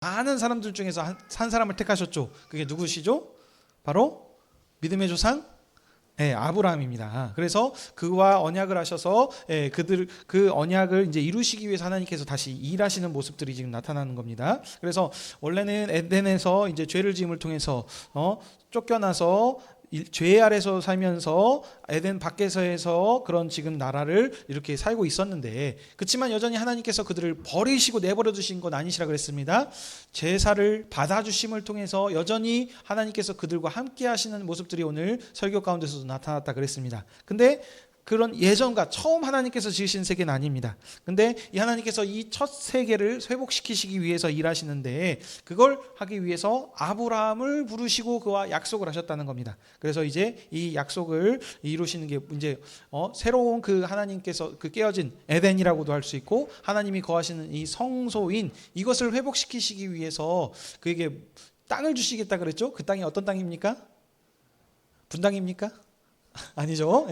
많은 사람들 중에서 한 사람을 택하셨죠. 그게 누구시죠? 바로 믿음의 조상 아브라함입니다. 그래서 그와 언약을 하셔서 그 언약을 이제 이루시기 위해서 하나님께서 다시 일하시는 모습들이 지금 나타나는 겁니다. 그래서 원래는 에덴에서 이제 죄를 지음을 통해서 쫓겨나서 죄 아래서 살면서 에덴 밖에서 해서 그런 지금 나라를 이렇게 살고 있었는데, 그렇지만 여전히 하나님께서 그들을 버리시고 내버려 두신 건 아니시라 그랬습니다. 제사를 받아주심을 통해서 여전히 하나님께서 그들과 함께 하시는 모습들이 오늘 설교 가운데서도 나타났다 그랬습니다. 근데 그런 예전과 처음 하나님께서 지으신 세계는 아닙니다. 근데 이 하나님께서 이 첫 세계를 회복시키시기 위해서 일하시는데, 그걸 하기 위해서 아브라함을 부르시고 그와 약속을 하셨다는 겁니다. 그래서 이제 이 약속을 이루시는 게 이제 새로운 그 하나님께서 그 깨어진 에덴이라고도 할 수 있고, 하나님이 거하시는 이 성소인 이것을 회복시키시기 위해서 그에게 땅을 주시겠다 그랬죠. 그 땅이 어떤 땅입니까? 분당입니까? 아니죠.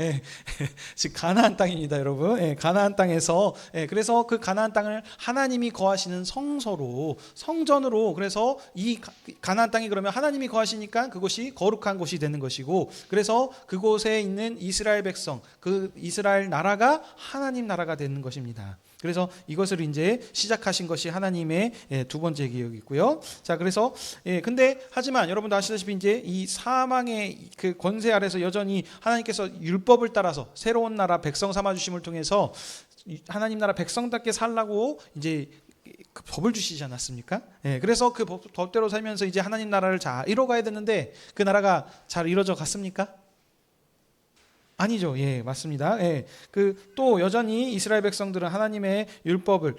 즉 가나안 땅입니다, 여러분. 가나안 땅에서 그래서 그 가나안 땅을 하나님이 거하시는 성소로, 성전으로, 그래서 이 가나안 땅이 그러면 하나님이 거하시니까 그곳이 거룩한 곳이 되는 것이고, 그래서 그곳에 있는 이스라엘 백성, 그 이스라엘 나라가 하나님 나라가 되는 것입니다. 그래서 이것을 이제 시작하신 것이 하나님의 두 번째 계획이고요. 자, 그래서 근데 하지만 여러분도 아시다시피 이제 이 사망의 그 권세 아래서 여전히 하나님께서 율법을 따라서 새로운 나라 백성 삼아 주심을 통해서 하나님 나라 백성답게 살라고 이제 그 법을 주시지 않았습니까? 그래서 그 법대로 살면서 이제 하나님 나라를 잘 이뤄가야 되는데, 그 나라가 잘 이루어져 갔습니까? 아니죠. 맞습니다. 그 또 여전히 이스라엘 백성들은 하나님의 율법을,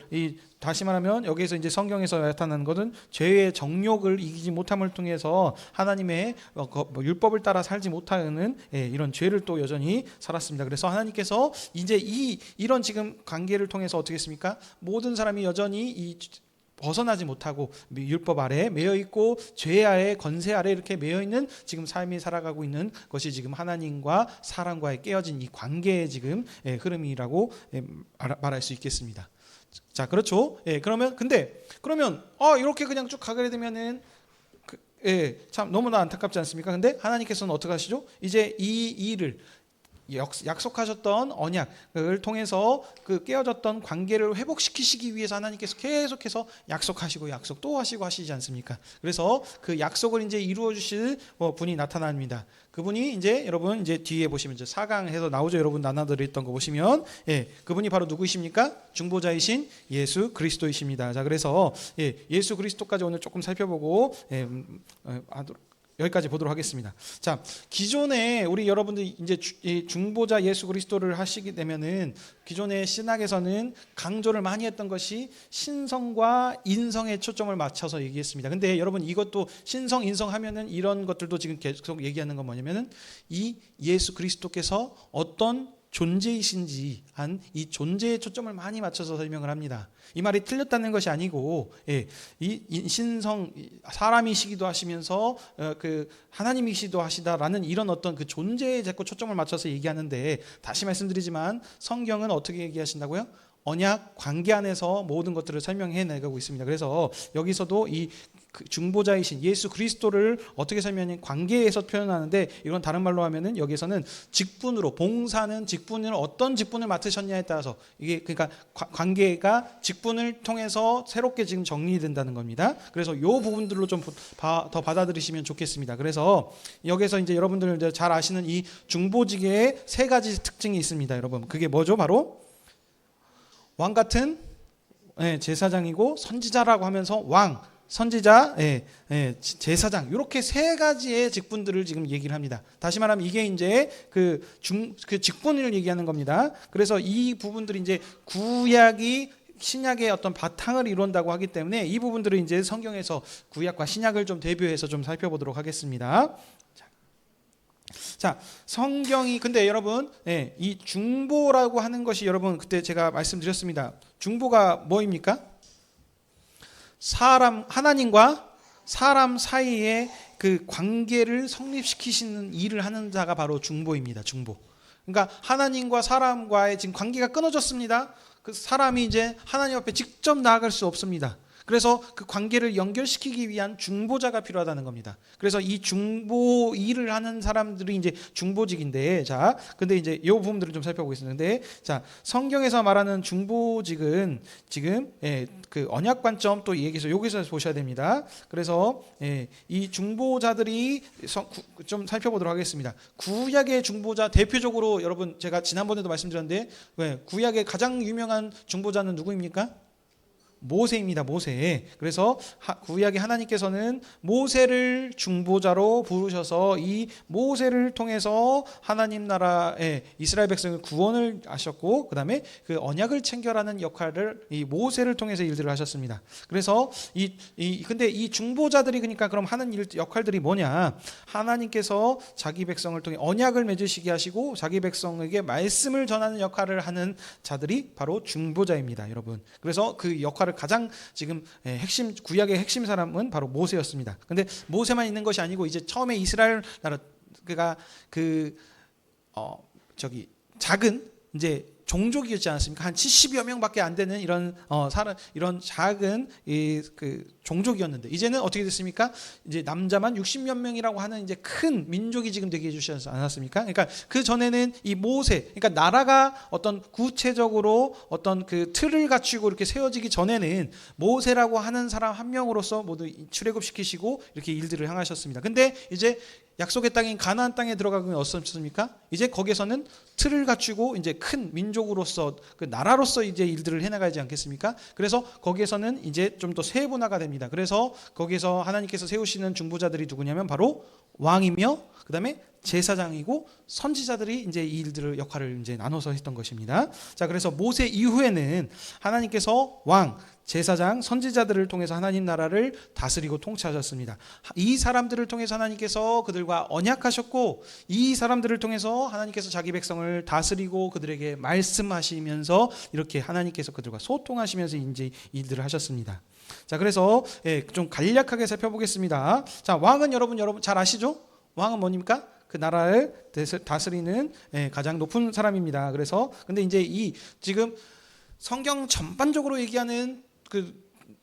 다시 말하면 여기에서 이제 성경에서 나타나는 것은 죄의 정욕을 이기지 못함을 통해서 하나님의 율법을 따라 살지 못하는 이런 죄를 또 여전히 살았습니다. 그래서 하나님께서 이제 이런 지금 관계를 통해서 어떻게 했습니까? 모든 사람이 여전히 벗어나지 못하고 율법 아래 매여 있고 죄 아래 권세 아래 이렇게 매여 있는 지금 삶이 살아가고 있는 것이 지금 하나님과 사람과의 깨어진 이 관계의 지금 흐름이라고 말할 수 있겠습니다. 자, 그렇죠. 그러면 이렇게 그냥 쭉 가게 되면은 참 너무나 안타깝지 않습니까? 근데 하나님께서는 어떻게 하시죠? 이제 이 일을 약속하셨던 언약을 통해서 그 깨어졌던 관계를 회복시키시기 위해서 하나님께서 계속해서 약속하시고 약속 또 하시고 하시지 않습니까? 그래서 그 약속을 이제 이루어 주실 분이 나타납니다. 그분이 이제 여러분 이제 뒤에 보시면 이제 4강에서 나오죠. 여러분 나눠드렸던 거 보시면 그분이 바로 누구이십니까? 중보자이신 예수 그리스도이십니다. 자, 그래서 예수 그리스도까지 오늘 조금 살펴보고 여기까지 보도록 하겠습니다. 자, 기존에 우리 여러분들이 이제 중보자 예수 그리스도를 하시게 되면은 기존의 신학에서는 강조를 많이 했던 것이 신성과 인성에 초점을 맞춰서 얘기했습니다. 근데 여러분 이것도 신성, 인성 하면은 이런 것들도 지금 계속 얘기하는 건 뭐냐면은 이 예수 그리스도께서 어떤 존재이신지 한 이 존재에 초점을 많이 맞춰서 설명을 합니다. 이 말이 틀렸다는 것이 아니고 이 신성 사람이시기도 하시면서 그 하나님이시기도 하시다라는 이런 어떤 그 존재에 자꾸 초점을 맞춰서 얘기하는데, 다시 말씀드리지만 성경은 어떻게 얘기하신다고요? 언약 관계 안에서 모든 것들을 설명해 나가고 있습니다. 그래서 여기서도 이 중보자이신 예수 그리스도를 어떻게 설명하냐면 관계에서 표현하는데, 이건 다른 말로 하면은 여기서는 직분으로, 봉사는 직분을 어떤 직분을 맡으셨냐에 따라서 이게 그러니까 관계가 직분을 통해서 새롭게 지금 정리된다는 겁니다. 그래서 이 부분들로 좀 더 받아들이시면 좋겠습니다. 그래서 여기서 이제 여러분들 이제 잘 아시는 이 중보직의 세 가지 특징이 있습니다. 여러분 그게 뭐죠? 바로 왕 같은 제사장이고, 선지자라고 하면서 왕, 선지자, 제사장, 이렇게 세 가지의 직분들을 지금 얘기를 합니다. 다시 말하면 이게 이제 그 직분을 얘기하는 겁니다. 그래서 이 부분들이 이제 구약이 신약의 어떤 바탕을 이룬다고 하기 때문에 이 부분들을 이제 성경에서 구약과 신약을 좀 대비해서 좀 살펴보도록 하겠습니다. 자, 성경이 근데 여러분 이 중보라고 하는 것이 여러분 그때 제가 말씀드렸습니다. 중보가 뭐입니까? 하나님과 사람 사이의 그 관계를 성립시키시는 일을 하는 자가 바로 중보입니다. 중보. 그러니까 하나님과 사람과의 지금 관계가 끊어졌습니다. 그 사람이 이제 하나님 앞에 직접 나아갈 수 없습니다. 그래서 그 관계를 연결시키기 위한 중보자가 필요하다는 겁니다. 그래서 이 중보 일을 하는 사람들이 이제 중보직인데, 자, 근데 이제 이 부분들을 좀 살펴보겠습니다. 근데 자, 성경에서 말하는 중보직은 지금 그 언약 관점 또 여기서 보셔야 됩니다. 그래서 이 중보자들이 좀 살펴보도록 하겠습니다. 구약의 중보자 대표적으로 여러분 제가 지난번에도 말씀드렸는데 구약의 가장 유명한 중보자는 누구입니까? 모세입니다. 모세. 그래서 구약의 하나님께서는 모세를 중보자로 부르셔서 이 모세를 통해서 하나님 나라의 이스라엘 백성을 구원을 하셨고, 그 다음에 그 언약을 챙겨라는 역할을 이 모세를 통해서 일들을 하셨습니다. 그래서 근데 이 중보자들이 그러니까 그럼 하는 역할들이 뭐냐? 하나님께서 자기 백성을 통해 언약을 맺으시게 하시고 자기 백성에게 말씀을 전하는 역할을 하는 자들이 바로 중보자입니다, 여러분. 그래서 그 역할을 가장 지금 핵심 구약의 핵심 사람은 바로 모세였습니다. 근데 모세만 있는 것이 아니고 이제 처음에 이스라엘 나라 그가 작은 이제 종족이었지 않았습니까? 한 70여 명밖에 안 되는 이런 작은 그 종족이었는데 이제는 어떻게 됐습니까? 이제 남자만 60몇 명이라고 하는 이제 큰 민족이 지금 되게 해주시지 않았습니까? 그러니까 그 전에는 이 모세, 그러니까 나라가 어떤 구체적으로 어떤 그 틀을 갖추고 이렇게 세워지기 전에는 모세라고 하는 사람 한 명으로서 모두 출애굽시키시고 이렇게 일들을 행하셨습니다. 근데 이제 약속의 땅인 가나안 땅에 들어가면 어떻습니까? 이제 거기서는 틀을 갖추고 이제 큰 민족으로서 그 나라로서 이제 일들을 해나가지 않겠습니까? 그래서 거기에서는 이제 좀 더 세분화가 됩니다. 그래서 거기에서 하나님께서 세우시는 중보자들이 누구냐면 바로 왕이며 그다음에 제사장이고 선지자들이 이제 이 일들을 역할을 이제 나눠서 했던 것입니다. 자, 그래서 모세 이후에는 하나님께서 왕, 제사장, 선지자들을 통해서 하나님 나라를 다스리고 통치하셨습니다. 이 사람들을 통해서 하나님께서 그들과 언약하셨고 이 사람들을 통해서 하나님께서 자기 백성을 다스리고 그들에게 말씀하시면서 이렇게 하나님께서 그들과 소통하시면서 이제 일들을 하셨습니다. 자, 그래서 좀 간략하게 살펴보겠습니다. 자, 왕은 여러분 잘 아시죠? 왕은 뭡니까? 그 나라를 다스리는 가장 높은 사람입니다. 그래서 근데 이제 이 지금 성경 전반적으로 얘기하는 그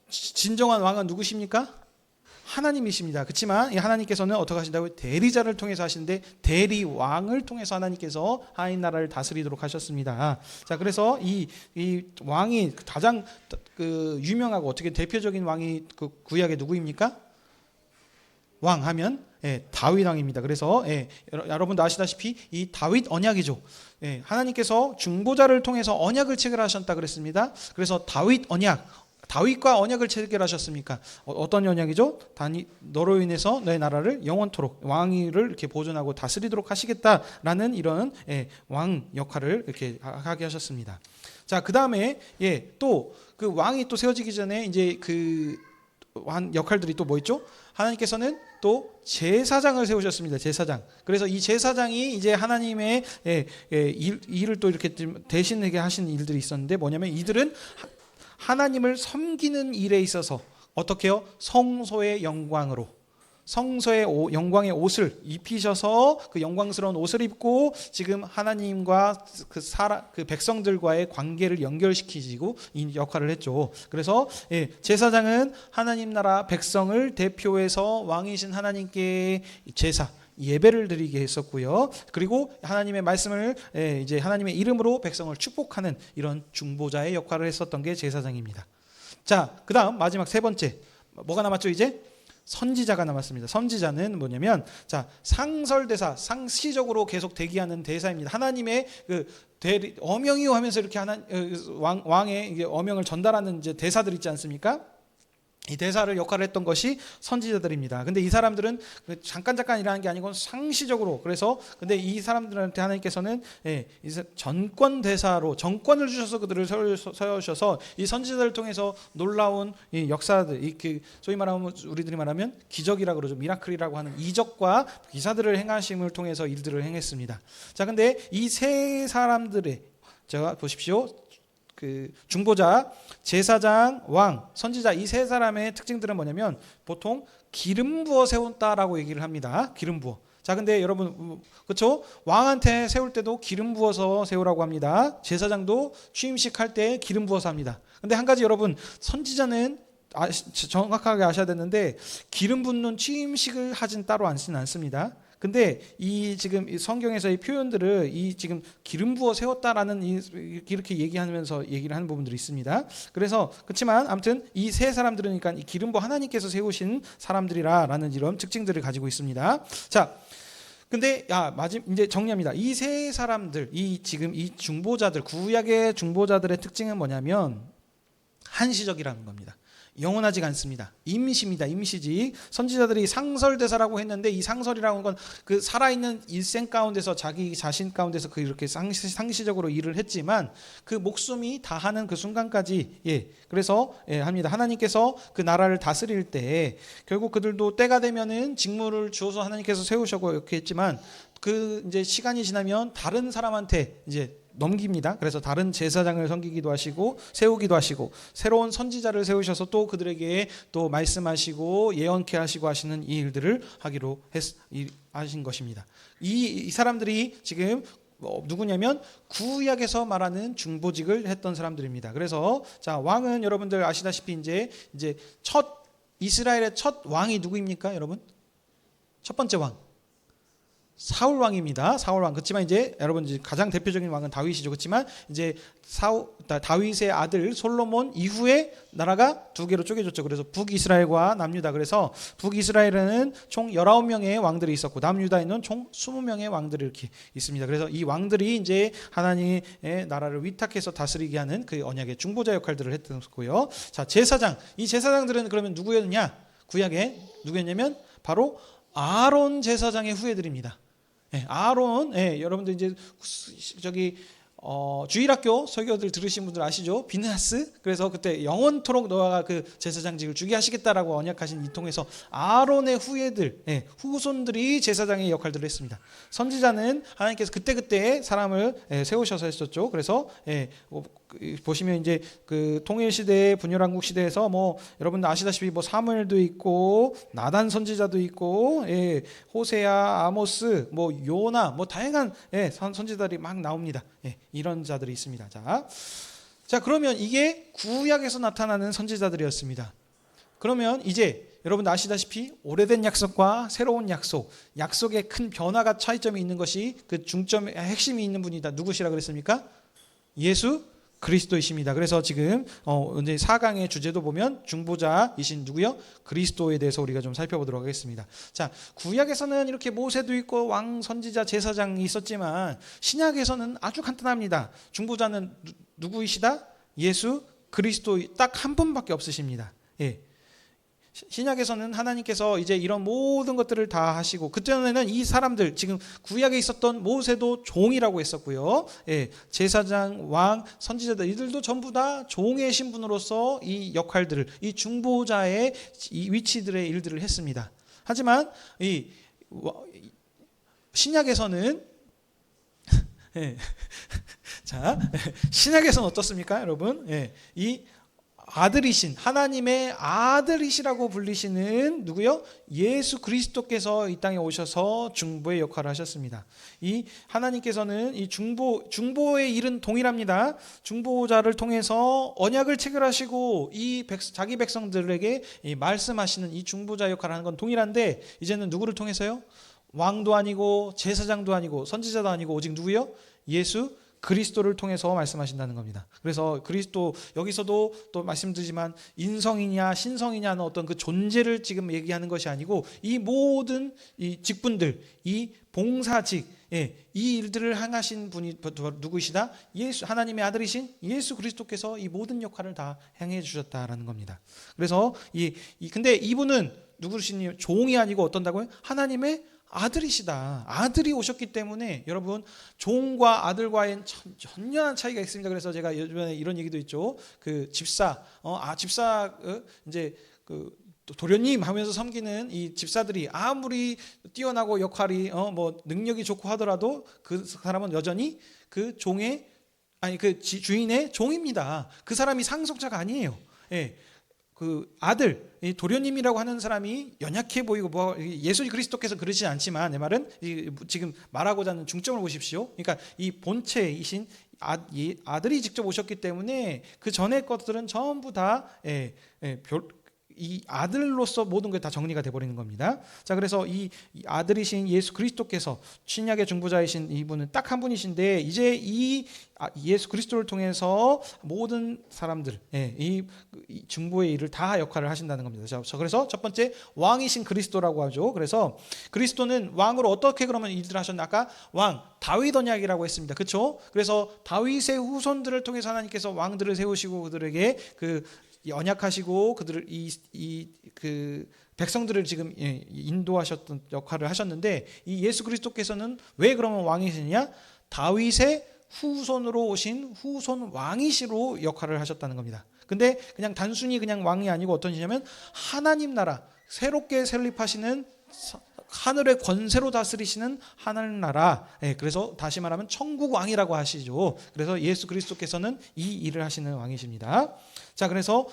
진정한 왕은 누구십니까? 하나님이십니다. 그렇지만 이 하나님께서는 어떻게 하신다고요? 대리자를 통해서 하시는데 대리왕을 통해서 하나님께서 하나님 나라를 다스리도록 하셨습니다. 자, 그래서 이 왕이 가장 그 유명하고 어떻게 대표적인 왕이 그 구약에 누구입니까? 왕 하면 다윗 왕입니다. 그래서 여러분도 아시다시피 이 다윗 언약이죠. 하나님께서 중보자를 통해서 언약을 체결하셨다 그랬습니다. 그래서 다윗 언약, 다윗과 언약을 체결하셨습니까? 어떤 언약이죠? 너로 인해서 내 나라를 영원토록 왕위를 이렇게 보존하고 다스리도록 하시겠다라는 이런 왕 역할을 이렇게 하게 하셨습니다. 자, 그 다음에 또 그 왕이 또 세워지기 전에 이제 그 역할들이 또 뭐 있죠? 하나님께서는 또 제사장을 세우셨습니다. 제사장. 그래서 이 제사장이 이제 하나님의 일을 또 이렇게 대신하게 하신 일들이 있었는데 뭐냐면 이들은 하나님을 섬기는 일에 있어서 어떻게요? 성소의 영광으로 성소의 영광의 옷을 입히셔서 그 영광스러운 옷을 입고 지금 하나님과 그 백성들과의 관계를 연결시키시고 이 역할을 했죠. 그래서 제사장은 하나님 나라 백성을 대표해서 왕이신 하나님께 제사 예배를 드리게 했었고요. 그리고 하나님의 말씀을 이제 하나님의 이름으로 백성을 축복하는 이런 중보자의 역할을 했었던 게 제사장입니다. 자, 그다음 마지막 세 번째 뭐가 남았죠? 이제 선지자가 남았습니다. 선지자는 뭐냐면 자, 상설대사, 상시적으로 계속 대기하는 대사입니다. 하나님의 그 어명이요 하면서 이렇게 왕의 어명을 전달하는 이제 대사들 있지 않습니까? 이 대사를 역할을 했던 것이 선지자들입니다. 근데 이 사람들은 잠깐 일하는 게 아니고 상시적으로, 그래서 근데 이 사람들한테 하나님께서는 전권 대사로 정권을 주셔서 그들을 세우셔서 이 선지자들을 통해서 놀라운 이 역사들, 소위 말하면 우리들이 말하면 기적이라고 그러죠. 미라클이라고 하는 이적과 기사들을 행하심을 통해서 일들을 행했습니다. 자, 근데 이 세 사람들의 제가 보십시오. 그 중보자, 제사장, 왕, 선지자 이 세 사람의 특징들은 뭐냐면 보통 기름 부어 세웠다라고 얘기를 합니다. 기름 부어. 자, 근데 여러분 그렇죠? 왕한테 세울 때도 기름 부어서 세우라고 합니다. 제사장도 취임식 할 때 기름 부어서 합니다. 근데 한 가지 여러분, 선지자는 정확하게 아셔야 되는데 기름 붓는 취임식을 하진 따로 않지는 않습니다. 근데 이 지금 이 성경에서의 표현들을 이 지금 기름 부어 세웠다라는 이렇게 얘기하면서 얘기를 하는 부분들이 있습니다. 그래서 그렇지만 아무튼 이 세 사람들은 그러니까 이 기름 부어 하나님께서 세우신 사람들이라라는 이런 특징들을 가지고 있습니다. 자, 근데 이제 정리합니다. 이 세 사람들, 이 지금 이 중보자들, 구약의 중보자들의 특징은 뭐냐면 한시적이라는 겁니다. 영원하지 않습니다. 임시입니다. 임시직. 선지자들이 상설대사라고 했는데 이 상설이라는 건 그 살아있는 일생 가운데서 자기 자신 가운데서 그 이렇게 상시적으로 일을 했지만 그 목숨이 다하는 그 순간까지 그래서 합니다. 하나님께서 그 나라를 다스릴 때 결국 그들도 때가 되면은 직무를 주어서 하나님께서 세우셨고 이렇게 했지만 그 이제 시간이 지나면 다른 사람한테 이제 넘깁니다. 그래서 다른 제사장을 섬기기도 하시고 세우기도 하시고 새로운 선지자를 세우셔서 또 그들에게 또 말씀하시고 예언케 하시고 하시는 이 일들을 하기로 하신 것입니다. 이 사람들이 지금 누구냐면 구약에서 말하는 중보직을 했던 사람들입니다. 그래서 자, 왕은 여러분들 아시다시피 이제 이스라엘의 첫 왕이 누구입니까, 여러분? 첫 번째 왕 사울 왕입니다. 사울 왕. 그렇지만 이제 여러분 이제 가장 대표적인 왕은 다윗이죠. 그렇지만 이제 다윗의 아들 솔로몬 이후에 나라가 두 개로 쪼개졌죠. 그래서 북이스라엘과 남유다. 그래서 북이스라엘에는 총 19명의 왕들이 있었고 남유다에는 총 20명의 왕들이 이렇게 있습니다. 그래서 이 왕들이 이제 하나님의 나라를 위탁해서 다스리게 하는 그 언약의 중보자 역할들을 했었고요. 자, 제사장. 이 제사장들은 그러면 누구였냐? 구약에 누구였냐면 바로 아론 제사장의 후예들입니다. 아론, 여러분들 이제 주일학교 설교들 들으신 분들 아시죠? 비느하스. 그래서 그때 영원토록 너가 그 제사장직을 주게 하시겠다라고 언약하신 이 통해서 아론의 후예들, 후손들이 제사장의 역할들을 했습니다. 선지자는 하나님께서 그때 사람을 세우셔서 했었죠. 그래서 보시면 이제 그 통일 시대, 분열왕국 시대에서 뭐 여러분들 아시다시피 뭐 사무엘도 있고 나단 선지자도 있고 호세아, 아모스, 뭐 요나, 뭐 다양한 선지자들이 막 나옵니다. 이런 자들이 있습니다. 자, 그러면 이게 구약에서 나타나는 선지자들이었습니다. 그러면 이제 여러분 아시다시피 오래된 약속과 새로운 약속에 큰 변화가 차이점이 있는 것이 그 중점의 핵심이 있는 분이다. 누구시라 그랬습니까? 예수 그리스도이십니다. 그래서 지금 이제 4강의 주제도 보면 중보자이신 누구요? 그리스도에 대해서 우리가 좀 살펴보도록 하겠습니다. 자, 구약에서는 이렇게 모세도 있고 왕, 선지자, 제사장이 있었지만 신약에서는 아주 간단합니다. 중보자는 누구이시다? 예수 그리스도 딱 한 분밖에 없으십니다. 신약에서는 하나님께서 이제 이런 모든 것들을 다 하시고 그때는 이 사람들 지금 구약에 있었던 모세도 종이라고 했었고요. 제사장, 왕, 선지자들 이들도 전부 다 종의 신분으로서 이 역할들을 이 중보자의 이 위치들의 일들을 했습니다. 하지만 이 신약에서는 자, 신약에서는 어떻습니까, 여러분? 이 아들이신 하나님의 아들이시라고 불리시는 누구요? 예수 그리스도께서 이 땅에 오셔서 중보의 역할을 하셨습니다. 이 하나님께서는 이 중보의 일은 동일합니다. 중보자를 통해서 언약을 체결하시고 이 자기 백성들에게 말씀하시는 이 중보자 역할을 하는 건 동일한데 이제는 누구를 통해서요? 왕도 아니고 제사장도 아니고 선지자도 아니고 오직 누구요? 예수 그리스도를 통해서 말씀하신다는 겁니다. 그래서 그리스도 여기서도 또 말씀드리지만 인성이냐 신성이냐는 어떤 그 존재를 지금 얘기하는 것이 아니고 이 모든 이 직분들, 이 봉사직, 이 일들을 행하신 분이 누구시다? 예수 하나님의 아들이신 예수 그리스도께서 이 모든 역할을 다 행해 주셨다라는 겁니다. 그래서 근데 이분은 누구시니? 종이 아니고 어떤다고요? 하나님의 아들이시다. 아들이 오셨기 때문에 여러분 종과 아들과의 전연한 차이가 있습니다. 그래서 제가 요즘에 이런 얘기도 있죠. 그 집사, 이제 그 도련님 하면서 섬기는 이 집사들이 아무리 뛰어나고 역할이 뭐 능력이 좋고 하더라도 그 사람은 여전히 그 주인의 종입니다. 그 사람이 상속자가 아니에요. 그 아들, 이 도련님이라고 하는 사람이 연약해 보이고 예수 그리스도께서 그러지 않지만 내 말은 지금 말하고자 하는 중점을 보십시오. 그러니까 이 본체이신 아들이 직접 오셨기 때문에 그 전의 것들은 전부 다 이 아들로서 모든 게 다 정리가 돼 버리는 겁니다. 자, 그래서 이 아들이신 예수 그리스도께서 신약의 중보자이신 이분은 딱 한 분이신데 이제 이 예수 그리스도를 통해서 모든 사람들 이 중보의 일을 다 역할을 하신다는 겁니다. 자, 그래서 첫 번째 왕이신 그리스도라고 하죠. 그래서 그리스도는 왕으로 어떻게 그러면 일을 하셨나? 아까 왕 다윗 언약이라고 했습니다. 그렇죠? 그래서 다윗의 후손들을 통해서 하나님께서 왕들을 세우시고 그들에게 그 언약하시고 그들을 그 백성들을 지금 인도하셨던 역할을 하셨는데 이 예수 그리스도께서는 왜 그러면 왕이시냐? 다윗의 후손으로 오신 후손 왕이시로 역할을 하셨다는 겁니다. 근데 그냥 단순히 그냥 왕이 아니고 어떤 이냐면 하나님 나라 새롭게 설립하시는 하늘의 권세로 다스리시는 하나님 나라. 그래서 다시 말하면 천국 왕이라고 하시죠. 그래서 예수 그리스도께서는 이 일을 하시는 왕이십니다. 자, 그래서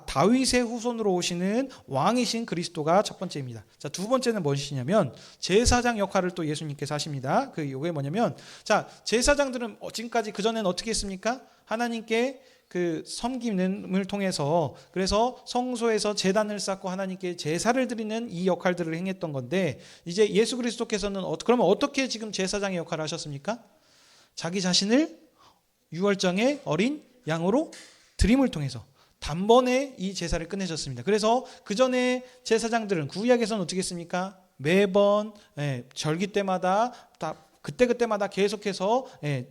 다윗의 후손으로 오시는 왕이신 그리스도가 첫 번째입니다. 자, 두 번째는 무엇이냐면 제사장 역할을 또 예수님께서 하십니다. 이게 뭐냐면 자, 제사장들은 지금까지 그 전에는 어떻게 했습니까? 하나님께 그 섬김을 통해서 그래서 성소에서 제단을 쌓고 하나님께 제사를 드리는 이 역할들을 행했던 건데 이제 예수 그리스도께서는 그러면 어떻게 지금 제사장의 역할을 하셨습니까? 자기 자신을 유월절의 어린 양으로 드림을 통해서 단번에 이 제사를 끝내셨습니다. 그래서 그 전에 제사장들은 구약에서는 어떻게 했습니까? 매번 절기 때마다 그때마다 계속해서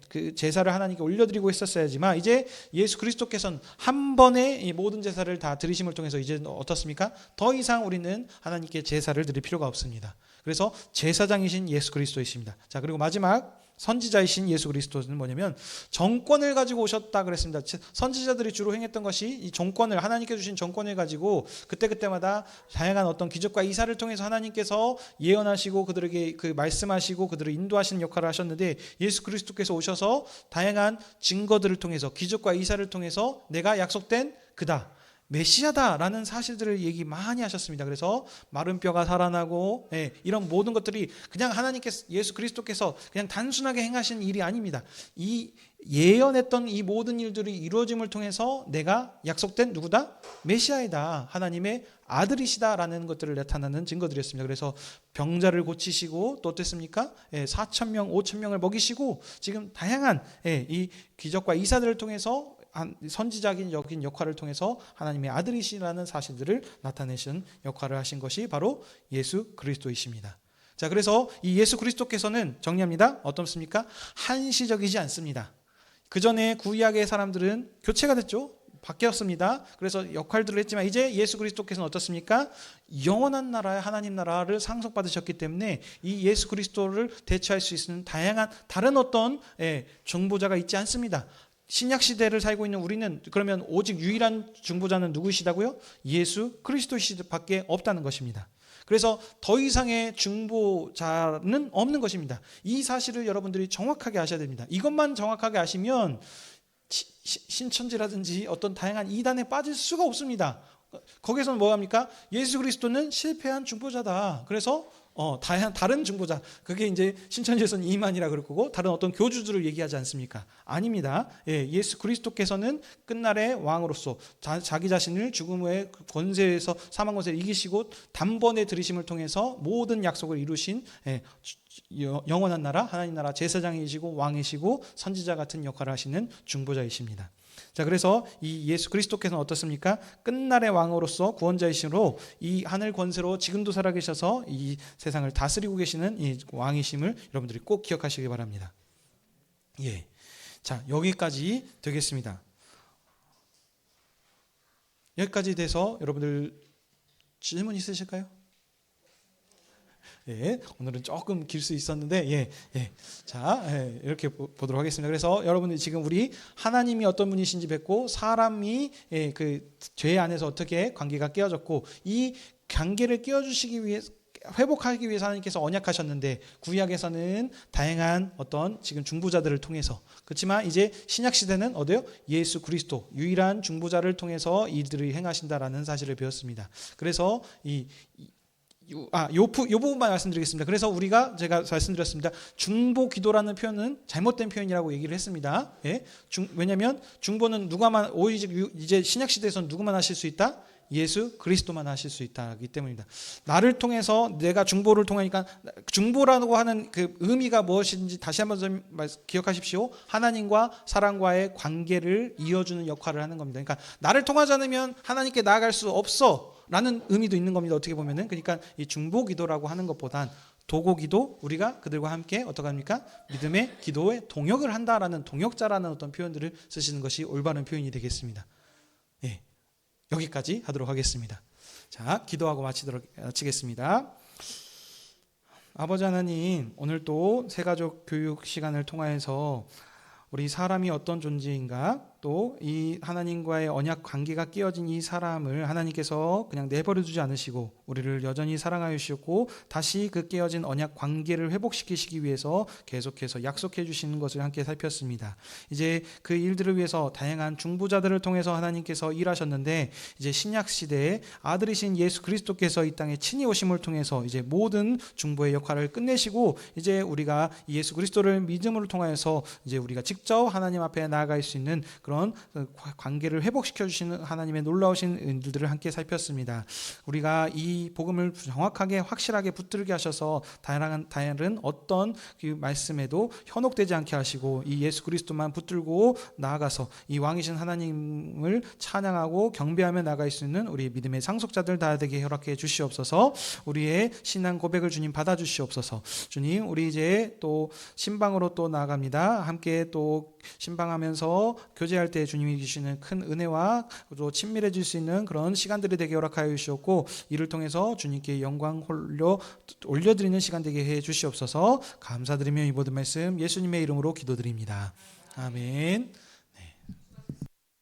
그 제사를 하나님께 올려드리고 있었어야지만 이제 예수 그리스도께서는 한 번에 이 모든 제사를 다 드리심을 통해서 이제 어떻습니까? 더 이상 우리는 하나님께 제사를 드릴 필요가 없습니다. 그래서 제사장이신 예수 그리스도이십니다. 자, 그리고 마지막 선지자이신 예수 그리스도는 뭐냐면 정권을 가지고 오셨다 그랬습니다. 선지자들이 주로 행했던 것이 이 정권을 하나님께 주신 정권을 가지고 그때마다 다양한 어떤 기적과 이사를 통해서 하나님께서 예언하시고 그들에게 그 말씀하시고 그들을 인도하시는 역할을 하셨는데 예수 그리스도께서 오셔서 다양한 증거들을 통해서 기적과 이사를 통해서 내가 약속된 그다 메시아다라는 사실들을 얘기 많이 하셨습니다. 그래서 마른 뼈가 살아나고 이런 모든 것들이 그냥 하나님께서 예수 그리스도께서 그냥 단순하게 행하신 일이 아닙니다. 이 예언했던 이 모든 일들이 이루어짐을 통해서 내가 약속된 누구다? 메시아이다. 하나님의 아들이시다라는 것들을 나타나는 증거들이었습니다. 그래서 병자를 고치시고 또 어땠습니까? 4,000명, 5,000명을 먹이시고 지금 다양한 이 기적과 이사들을 통해서 선지자적인 역할을 통해서 하나님의 아들이시라는 사실들을 나타내신 역할을 하신 것이 바로 예수 그리스도이십니다. 자, 그래서 이 예수 그리스도께서는 정리합니다. 어떻습니까? 한시적이지 않습니다. 그 전에 구약의 사람들은 교체가 됐죠. 바뀌었습니다. 그래서 역할들을 했지만 이제 예수 그리스도께서는 어떻습니까? 영원한 나라의 하나님 나라를 상속받으셨기 때문에 이 예수 그리스도를 대체할 수 있는 다양한 다른 어떤 중보자가 있지 않습니다. 신약 시대를 살고 있는 우리는 그러면 오직 유일한 중보자는 누구시다고요? 예수 그리스도밖에 없다는 것입니다. 그래서 더 이상의 중보자는 없는 것입니다. 이 사실을 여러분들이 정확하게 아셔야 됩니다. 이것만 정확하게 아시면 신천지라든지 어떤 다양한 이단에 빠질 수가 없습니다. 거기서는 뭐합니까? 예수 그리스도는 실패한 중보자다. 그래서 다른 중보자, 그게 이제 신천지에서는 이만이라 그럴 거고 다른 어떤 교주들을 얘기하지 않습니까? 아닙니다. 예수 그리스도께서는 끝날의 왕으로서 자기 자신을 죽음의 권세에서 사망 권세를 이기시고 단번에 들이심을 통해서 모든 약속을 이루신 영원한 나라 하나님 나라 제사장이시고 왕이시고 선지자 같은 역할을 하시는 중보자이십니다. 자, 그래서 이 예수 그리스도께서는 어떻습니까? 끝날의 왕으로서 구원자이심으로 이 하늘 권세로 지금도 살아계셔서 이 세상을 다스리고 계시는 이 왕이심을 여러분들이 꼭 기억하시기 바랍니다. 자, 여기까지 되겠습니다. 여기까지 돼서 여러분들 질문 있으실까요? 오늘은 조금 길 수 있었는데 자, 이렇게 보도록 하겠습니다. 그래서 여러분들이 지금 우리 하나님이 어떤 분이신지 뵙고 사람이 그 죄 안에서 어떻게 관계가 깨어졌고 이 관계를 깨어주시기 위해서 회복하기 위해서 하나님께서 언약하셨는데 구약에서는 다양한 어떤 지금 중보자들을 통해서 그렇지만 이제 신약 시대는 어디요? 예수 그리스도 유일한 중보자를 통해서 이들을 행하신다라는 사실을 배웠습니다. 그래서 요 부분만 말씀드리겠습니다. 그래서 제가 말씀드렸습니다. 중보 기도라는 표현은 잘못된 표현이라고 얘기를 했습니다. 왜냐하면 중보는 누가만 오직 이제 신약 시대에서는 누구만 하실 수 있다? 예수 그리스도만 하실 수 있다기 때문입니다. 나를 통해서 내가 중보를 통하니까 중보라고 하는 그 의미가 무엇인지 다시 한번 좀 기억하십시오. 하나님과 사람과의 관계를 이어주는 역할을 하는 겁니다. 그러니까 나를 통하지 않으면 하나님께 나아갈 수 없어 라는 의미도 있는 겁니다. 어떻게 보면은. 그러니까 이 중보 기도라고 하는 것보단 도고 기도, 우리가 그들과 함께 어떻게 합니까? 믿음의 기도에 동역을 한다라는 동역자라는 어떤 표현들을 쓰시는 것이 올바른 표현이 되겠습니다. 예, 여기까지 하도록 하겠습니다. 자, 기도하고 마치겠습니다. 아버지 하나님, 오늘 또 새가족 교육 시간을 통하여서 우리 사람이 어떤 존재인가, 또 이 하나님과의 언약 관계가 끼어진 이 사람을 하나님께서 그냥 내버려 두지 않으시고 우리를 여전히 사랑하여 주셨고 다시 그 깨어진 언약 관계를 회복시키시기 위해서 계속해서 약속해 주시는 것을 함께 살폈습니다. 이제 그 일들을 위해서 다양한 중보자들을 통해서 하나님께서 일하셨는데, 이제 신약 시대에 아들이신 예수 그리스도께서 이 땅에 친히 오심을 통해서 이제 모든 중보의 역할을 끝내시고, 이제 우리가 예수 그리스도를 믿음으로 통하여서 이제 우리가 직접 하나님 앞에 나아갈 수 있는 그런 관계를 회복시켜 주시는 하나님의 놀라우신 은들을 함께 살폈습니다. 우리가 이 복음을 정확하게 확실하게 붙들게 하셔서 다른 어떤 그 말씀에도 현혹되지 않게 하시고 이 예수 그리스도만 붙들고 나아가서 이 왕이신 하나님을 찬양하고 경배하며 나아갈 수 있는 우리 믿음의 상속자들 다 되게 허락해 주시옵소서. 우리의 신앙 고백을 주님 받아 주시옵소서. 주님, 우리 이제 또 신방으로 또 나아갑니다. 함께 또 신방하면서 교제할 때 주님이 주시는 큰 은혜와 또 친밀해질 수 있는 그런 시간들이 되게 허락하여 주시옵고, 이를 통해서 주님께 영광 올려드리는 시간 되게 해 주시옵소서. 감사드리며 이 모든 말씀 예수님의 이름으로 기도드립니다. 아멘.